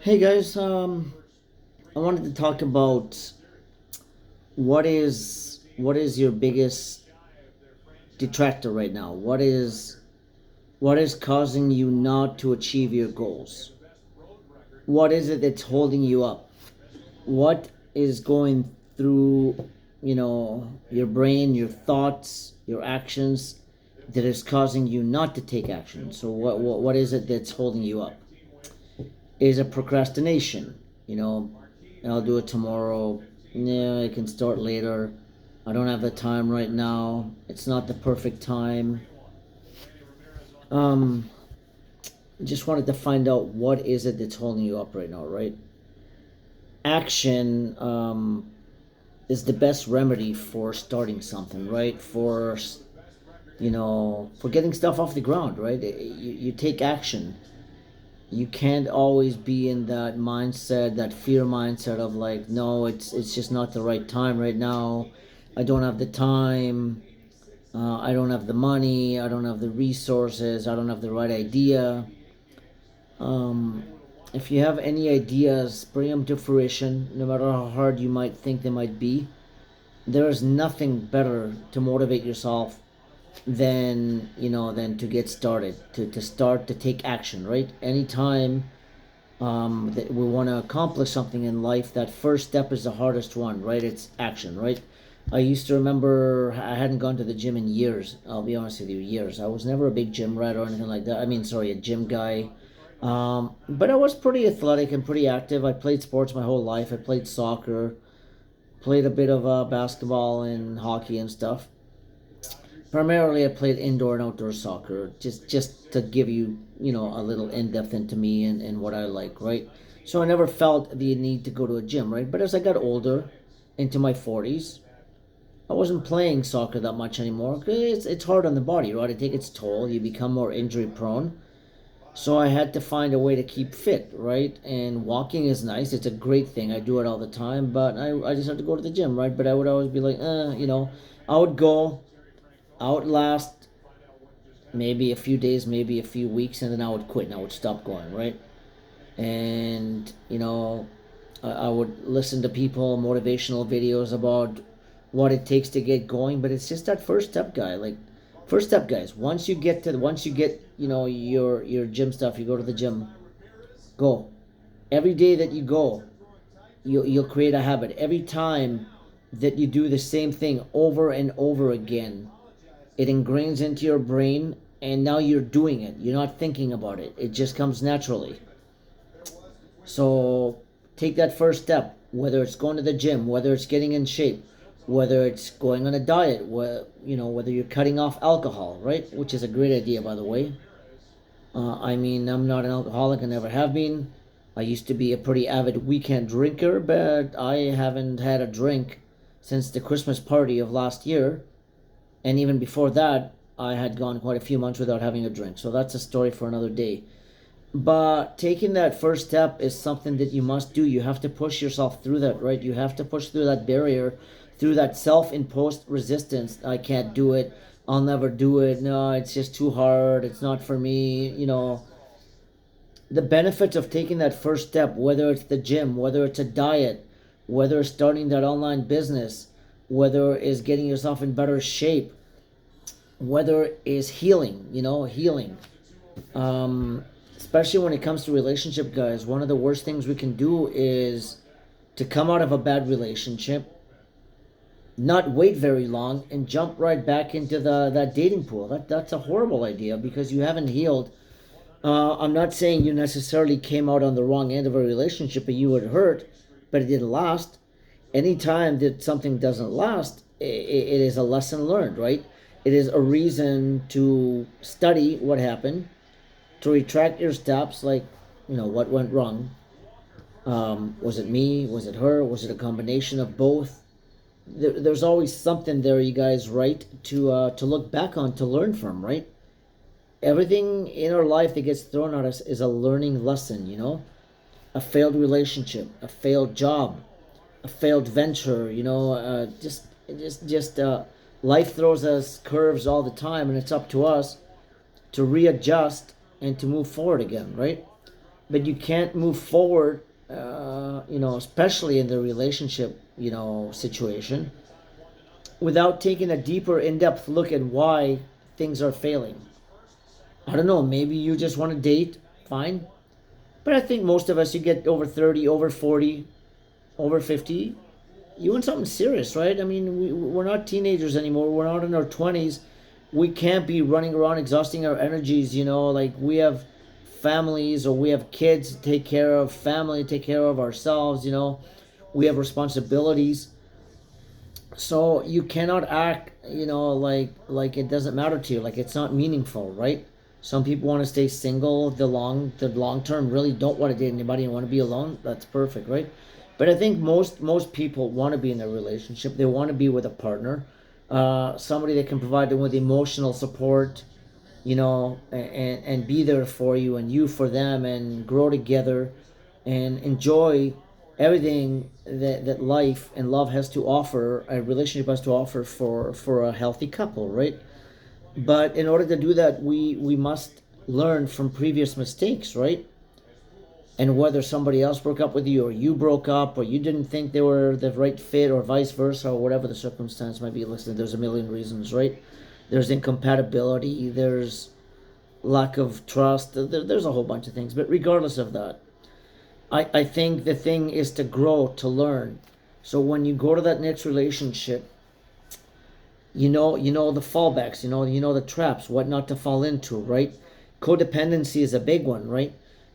Hey guys, I wanted to talk about what is your biggest detractor right now? What is causing you not to achieve your goals? What is it that's holding you up? What is going through, your brain, your thoughts, your actions that is causing you not to take action? So what is it that's holding you up? Is a procrastination. You know, I'll do it tomorrow. Yeah, I can start later. I don't have the time right now. It's not the perfect time. Um, just wanted to find out what is it that's holding you up right now, right? Action is the best remedy for starting something, right? For getting stuff off the ground, right? You take action. You can't always be in that mindset, that fear mindset of like, no, it's just not the right time right now. I don't have the time. I don't have the money. I don't have the resources. I don't have the right idea. Um, if you have any ideas, bring them to fruition, no matter how hard you might think they might be. There is nothing better to motivate yourself than to get started, to start to take action, right? Anytime that we want to accomplish something in life, that first step is the hardest one, right? It's action, right? I used to remember I hadn't gone to the gym in years. I'll be honest with you, years. I was never a big gym rat or anything like that. I mean, sorry, a gym guy. But I was pretty athletic and pretty active. I played sports my whole life. I played soccer, played a bit of basketball and hockey and stuff. Primarily, I played indoor and outdoor soccer, just to give you a little in depth into me and what I like, right? So I never felt the need to go to a gym, right? But as I got older, into my 40s, I wasn't playing soccer that much anymore. 'Cause it's hard on the body, right? It takes its toll. You become more injury prone. So I had to find a way to keep fit, right? And walking is nice. It's a great thing. I do it all the time, but I just have to go to the gym, right? But I would always be like, I would go, outlast maybe a few days, maybe a few weeks, and then I would quit and I would stop going, right? And I would listen to people motivational videos about what it takes to get going, but it's just that first step, guy. Like, first step, guys. Once you get your gym stuff, you go to the gym. Go every day that you go. You'll create a habit. Every time that you do the same thing over and over again, it ingrains into your brain, and now you're doing it. You're not thinking about it. It just comes naturally. So take that first step, whether it's going to the gym, whether it's getting in shape, whether it's going on a diet, whether you're cutting off alcohol, right? Which is a great idea, by the way. I mean, I'm not an alcoholic, I never have been. I used to be a pretty avid weekend drinker, but I haven't had a drink since the Christmas party of last year. And even before that, I had gone quite a few months without having a drink. So that's a story for another day. But taking that first step is something that you must do. You have to push yourself through that, right? You have to push through that barrier, through that self imposed resistance. I can't do it. I'll never do it. No, it's just too hard. It's not for me. The benefits of taking that first step, whether it's the gym, whether it's a diet, whether it's starting that online business, whether it's getting yourself in better shape, whether it's healing. Especially when it comes to relationship, guys, one of the worst things we can do is to come out of a bad relationship, not wait very long, and jump right back into the that dating pool. That's a horrible idea because you haven't healed. I'm not saying you necessarily came out on the wrong end of a relationship and you would hurt, but it didn't last. Anytime that something doesn't last, it is a lesson learned, right? It is a reason to study what happened, to retract your steps, like, what went wrong. Was it me? Was it her? Was it a combination of both? There's always something there, you guys, right? To look back on, to learn from, right? Everything in our life that gets thrown at us is a learning lesson, A failed relationship, a failed job, a failed venture, life throws us curves all the time, and it's up to us to readjust and to move forward again, right? but you can't move forward, especially in the relationship, situation, without taking a deeper, in-depth look at why things are failing. I don't know, maybe you just want to date, fine. But I think most of us, you get over 30, over 40, over 50, you want something serious, right? I mean, we're not teenagers anymore. We're not in our 20s. We can't be running around exhausting our energies, like we have families or we have kids to take care of, family to take care of, ourselves, we have responsibilities. So you cannot act, like it doesn't matter to you, like it's not meaningful, right? Some people want to stay single the long term, really don't want to date anybody and want to be alone. That's perfect, right? But I think most people want to be in a relationship. They want to be with a partner, somebody that can provide them with emotional support, and be there for you and you for them, and grow together and enjoy everything that life and love has to offer, a relationship has to offer for a healthy couple, right? But in order to do that, we must learn from previous mistakes, right? And whether somebody else broke up with you, or you broke up, or you didn't think they were the right fit, or vice versa, or whatever the circumstance might be. Listen, there's a million reasons, right? There's incompatibility, there's lack of trust, there's a whole bunch of things. But regardless of that, I think the thing is to grow, to learn. So when you go to that next relationship, you know the fallbacks, you know the traps, what not to fall into, right? Codependency is a big one, right?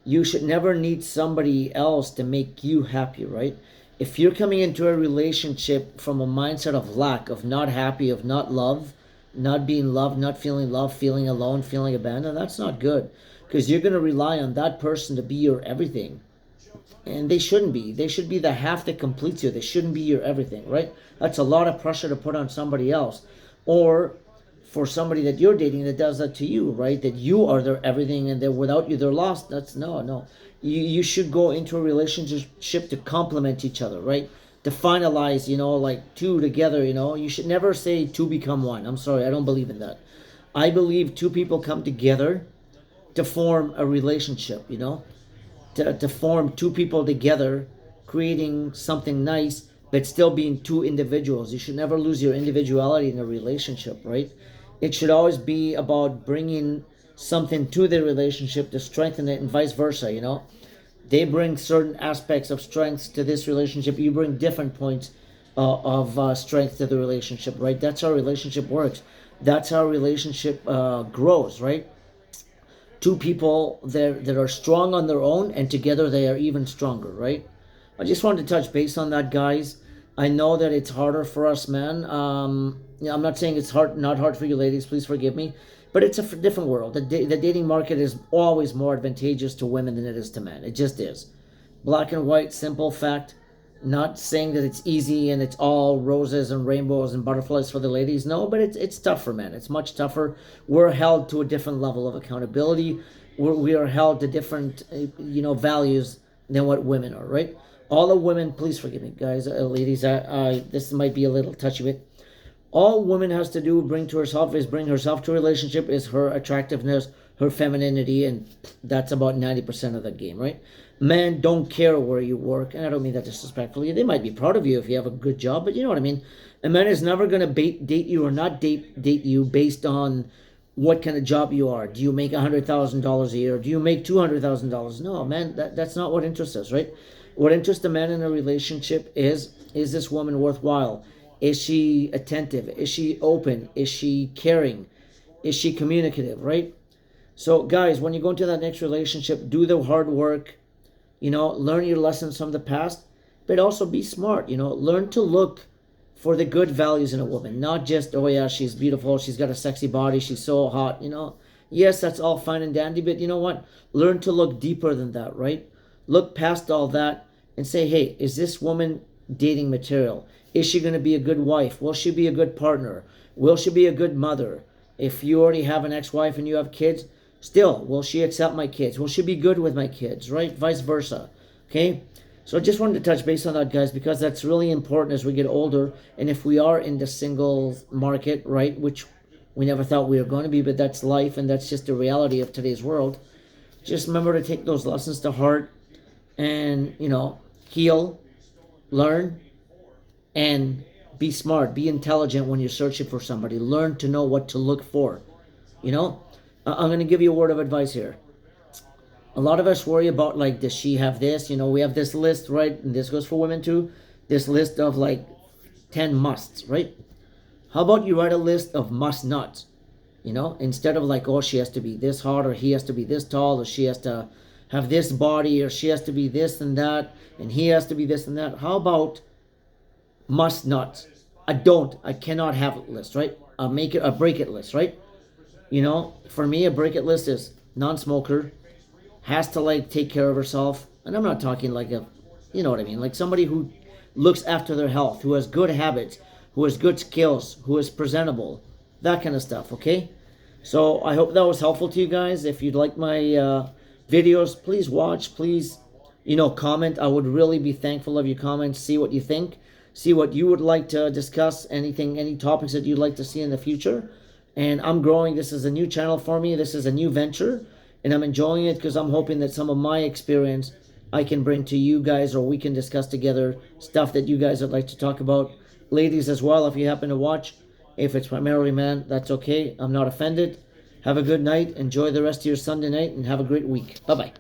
You should never need somebody else to make you happy, right? If you're coming into a relationship from a mindset of lack, of not happy, of not love, not being loved, not feeling love, feeling alone, feeling abandoned, that's not good. Because you're going to rely on that person to be your everything. And they shouldn't be. They should be the half that completes you. They shouldn't be your everything, right? That's a lot of pressure to put on somebody else. Or for somebody that you're dating that does that to you, right? That you are their everything and that without you they're lost. That's no. You should go into a relationship to complement each other, right? To finalize, like two together, You should never say two become one. I'm sorry, I don't believe in that. I believe two people come together to form a relationship, to form two people together, creating something nice, but still being two individuals. You should never lose your individuality in a relationship, right? It should always be about bringing something to the relationship to strengthen it, and vice versa. They bring certain aspects of strengths to this relationship. You bring different points of strength to the relationship, right? That's how a relationship works. That's how a relationship grows, right? Two people that are strong on their own, and together they are even stronger, right? I just wanted to touch base on that, guys. I know that it's harder for us men. I'm not saying it's not hard for you ladies, please forgive me, but it's a different world. The dating market is always more advantageous to women than it is to men. It just is. Black and white, simple fact. Not saying that it's easy and it's all roses and rainbows and butterflies for the ladies. No, but it's tough for men. It's much tougher. We're held to a different level of accountability. We are held to different, values than what women are, right? All the women, please forgive me, guys, ladies. This might be a little touchy bit. All woman has to do bring herself to a relationship is her attractiveness, her femininity, and that's about 90% of the game, right? Men don't care where you work, and I don't mean that disrespectfully. They might be proud of you if you have a good job, but you know what I mean. A man is never going to date you or not date you based on what kind of job you are. Do you make $100,000 a year? Do you make $200,000? No, man, that's not what interests us, right? What interests a man in a relationship is this woman worthwhile? Is she attentive? Is she open? Is she caring? Is she communicative, right? So, guys, when you go into that next relationship, do the hard work, learn your lessons from the past, but also be smart, learn to look for the good values in a woman, not just, oh yeah, she's beautiful, she's got a sexy body, she's so hot, Yes, that's all fine and dandy, but you know what? Learn to look deeper than that, right? Look past all that and say, hey, is this woman dating material? Is she going to be a good wife? Will she be a good partner? Will she be a good mother? If you already have an ex-wife and you have kids, still, will she accept my kids? Will she be good with my kids, right? Vice versa, okay? So I just wanted to touch base on that, guys, because that's really important as we get older. And if we are in the single market, right, which we never thought we were going to be, but that's life and that's just the reality of today's world. just remember to take those lessons to heart and, heal, learn, and be smart, be intelligent when you're searching for somebody. Learn to know what to look for. You know, I'm going to give you a word of advice here. A lot of us worry about, like, does she have this? We have this list, right? And this goes for women too. This list of like 10 musts, right? How about you write a list of must nots? Instead of like, oh, she has to be this hot, or he has to be this tall, or she has to have this body, or she has to be this and that, and he has to be this and that. How about must nots? I cannot have it list, right? I'll make it a break it list, right? For me, a break it list is non-smoker, has to like take care of herself, and I'm not talking like you know what I mean, like somebody who looks after their health, who has good habits, who has good skills, who is presentable, that kind of stuff. Okay, so I hope that was helpful to you guys. If you'd like my videos, please watch, please comment. I would really be thankful of your comments. See what you think, see what you would like to discuss, any topics that you'd like to see in the future. And I'm growing. This is a new channel for me. This is a new venture, and I'm enjoying it because I'm hoping that some of my experience I can bring to you guys, or we can discuss together stuff that you guys would like to talk about. Ladies as well, if you happen to watch. If it's primarily man, that's okay. I'm not offended. Have a good night. Enjoy the rest of your Sunday night, and have a great week. Bye-bye.